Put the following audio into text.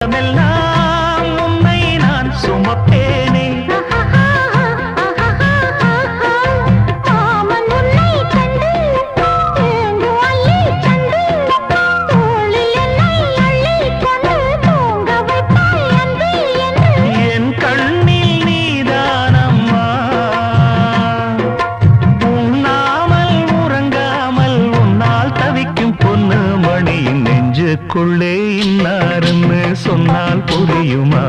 மெல்லாம் உன்னை நான் சுமப்பேனே என் கண்ணில் நீதானம்மா உண்ணாமல் உறங்காமல் உன்னால் தவிக்கும் பொண்ணு மணியின் நெஞ்சுக்குள்ளே இன்னாருன்னு சொன்னால் புரியுமா